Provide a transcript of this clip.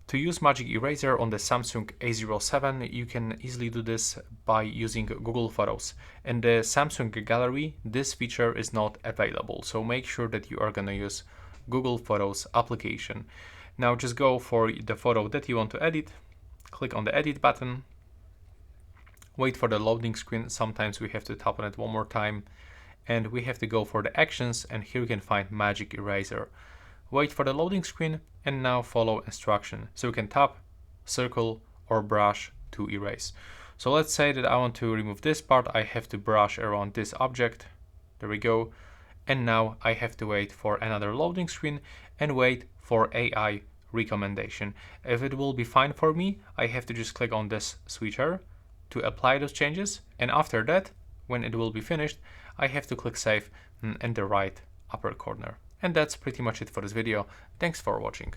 To use Magic Eraser on the Samsung A07, you can easily do this by using Google Photos. In the Samsung Gallery, this feature is not available, so make sure that you are going to use Google Photos application. Now just go for the photo that you want to edit, click on the edit button, wait for the loading screen. Sometimes we have to tap on it one more time, and we have to go for the actions, and here you can find Magic Eraser. Wait for the loading screen and now follow instruction. So you can tap, circle or brush to erase. So let's say that I want to remove this part. I have to brush around this object. There we go. And now I have to wait for another loading screen and wait for AI recommendation. If it will be fine for me, I have to just click on this switcher to apply those changes. And after that, when it will be finished, I have to click save in the right upper corner. And that's pretty much it for this video. Thanks for watching.